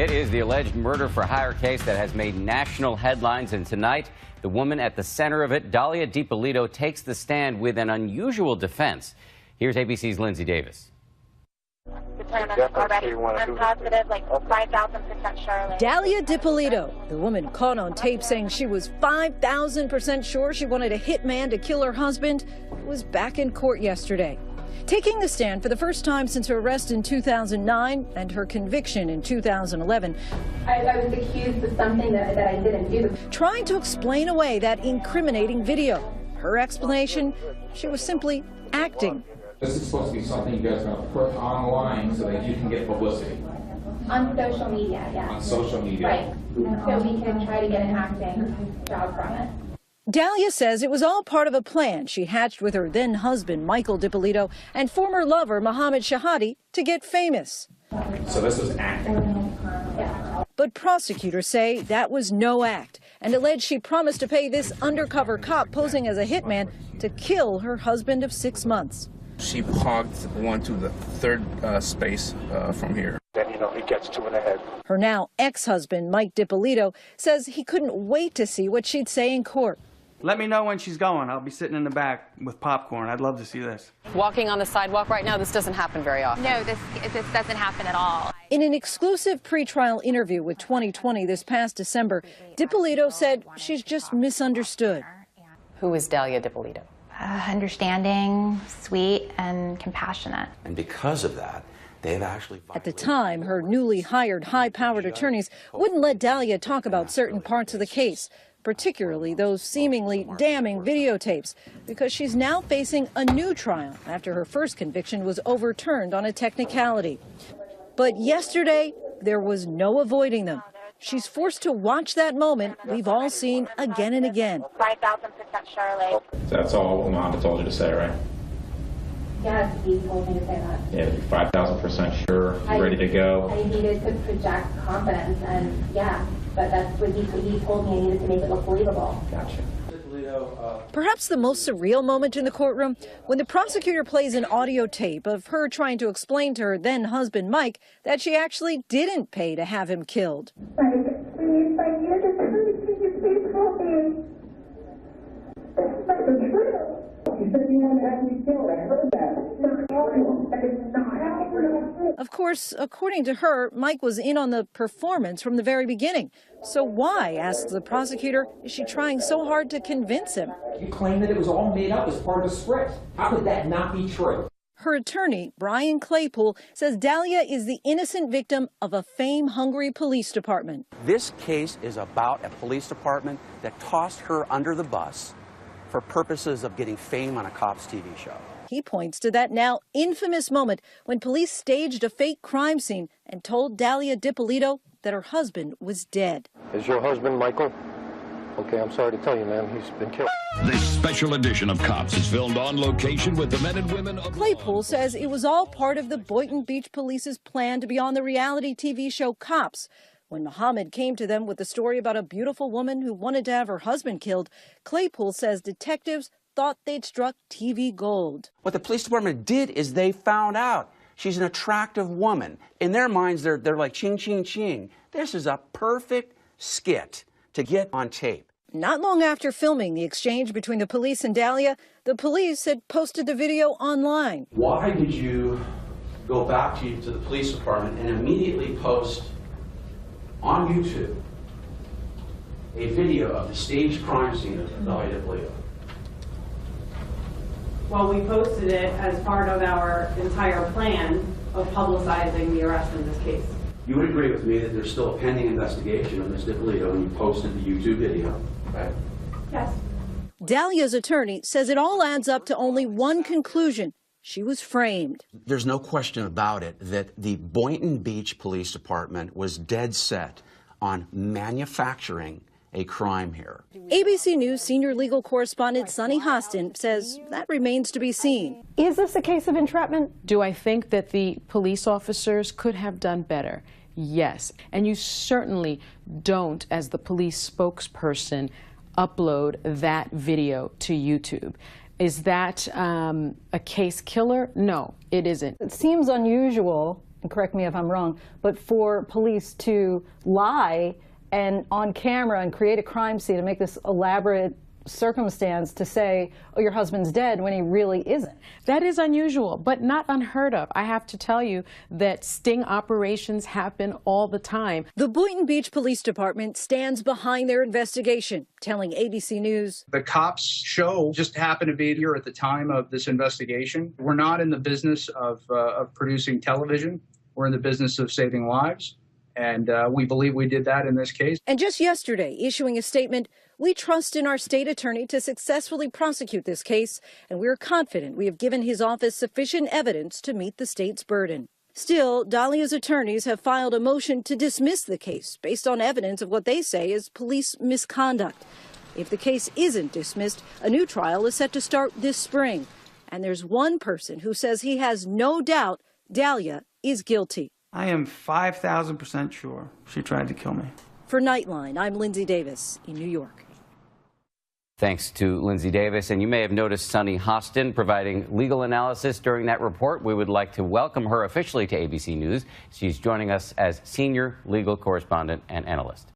It is the alleged murder-for-hire case that has made national headlines, and tonight, the woman at the center of it, Dipollito, takes the stand with an unusual defense. Here's ABC's Lindsay Davis. Dipollito, the woman caught on tape saying she was 5,000% sure she wanted a hitman to kill her husband, was back in court yesterday. Taking the stand for the first time since her arrest in 2009 and her conviction in 2011. I was accused of something that I didn't do. Trying to explain away that incriminating video. Her explanation, she was simply acting. This is supposed to be something you guys are going to put online so that you can get publicity. On social media, yeah. On social media. Right. So we can try to get an acting job from it. Dalia says it was all part of a plan she hatched with her then-husband, Michael Dipollito, and former lover, Mohammed Shahadi, to get famous. So this was acting. Yeah. But prosecutors say that was no act and allege she promised to pay this undercover cop posing as a hitman to kill her husband of 6 months. She hogged one to the third space from here. Then, he gets 2 in the head. Her now ex-husband, Mike Dipollito, says he couldn't wait to see what she'd say in court. Let me know when she's going. I'll be sitting in the back with popcorn. I'd love to see this. Walking on the sidewalk right now, this doesn't happen very often. No, this doesn't happen at all. In an exclusive pretrial interview with 2020 this past December, Dipollito said she's just misunderstood. Who is Dipollito? Understanding, sweet, and compassionate. And because of that, they've actually... At the time, her newly hired high-powered attorneys wouldn't let Dalia talk about certain parts of the case, particularly those seemingly damning videotapes, because she's now facing a new trial after her first conviction was overturned on a technicality. But yesterday, there was no avoiding them. She's forced to watch that moment we've all seen again and again. 5,000% Charlotte. That's all Mohammed told you to say, right? Yes, he told me to say that. Yeah, you're 5,000% sure, ready to go. I needed to project confidence, and yeah, but that's what he told me. I needed to make it look believable. Gotcha. Perhaps the most surreal moment in the courtroom, when the prosecutor plays an audio tape of her trying to explain to her then-husband Mike that she actually didn't pay to have him killed. Mike, please, I needed to tell you, can you please help me? It's not the truth. You said you wanted to have me killed. I heard that. It's not. Of course, according to her, Mike was in on the performance from the very beginning. So why, asks the prosecutor, is she trying so hard to convince him? You claim that it was all made up as part of the script. How could that not be true? Her attorney, Brian Claypool, says Dalia is the innocent victim of a fame-hungry police department. This case is about a police department that tossed her under the bus for purposes of getting fame on a cop's TV show. He points to that now infamous moment when police staged a fake crime scene and told Dalia Dipollito that her husband was dead. Is your husband Michael? Okay, I'm sorry to tell you, man, he's been killed. This special edition of Cops is filmed on location with the men and women of... Claypool says it was all part of the Boynton Beach Police's plan to be on the reality TV show Cops. When Mohammed came to them with the story about a beautiful woman who wanted to have her husband killed, Claypool says detectives thought they'd struck TV gold. What the police department did is they found out she's an attractive woman. In their minds, they're like ching, ching, ching. This is a perfect skit to get on tape. Not long after filming the exchange between the police and Dalia, the police had posted the video online. Why did you go back to the police department and immediately post on YouTube a video of the staged crime scene of Dipollito? Well, we posted it as part of our entire plan of publicizing the arrest in this case. You would agree with me that there's still a pending investigation of Ms. Dipollito when you posted the YouTube video, right? Yes. Dalia's attorney says it all adds up to only one conclusion. She was framed. There's no question about it that the Boynton Beach Police Department was dead set on manufacturing a crime here. ABC News senior legal correspondent Sunny Hostin says that remains to be seen. Is this a case of entrapment? Do I think that the police officers could have done better? Yes. And you certainly don't, as the police spokesperson, upload that video to YouTube. Is that a case killer? No, it isn't. It seems unusual and correct me if I'm wrong, but for police to lie and on camera and create a crime scene and make this elaborate circumstance to say, oh, your husband's dead, when he really isn't. That is unusual, but not unheard of. I have to tell you that sting operations happen all the time. The Boynton Beach Police Department stands behind their investigation, telling ABC News. The cops' show just happened to be here at the time of this investigation. We're not in the business of producing television. We're in the business of saving lives. And we believe we did that in this case. And just yesterday, issuing a statement, we trust in our state attorney to successfully prosecute this case, and we're confident we have given his office sufficient evidence to meet the state's burden. Still, Dalia's attorneys have filed a motion to dismiss the case based on evidence of what they say is police misconduct. If the case isn't dismissed, a new trial is set to start this spring. And there's one person who says he has no doubt Dalia is guilty. I am 5,000% sure she tried to kill me. For Nightline, I'm Lindsay Davis in New York. Thanks to Lindsay Davis. And you may have noticed Sunny Hostin providing legal analysis during that report. We would like to welcome her officially to ABC News. She's joining us as senior legal correspondent and analyst.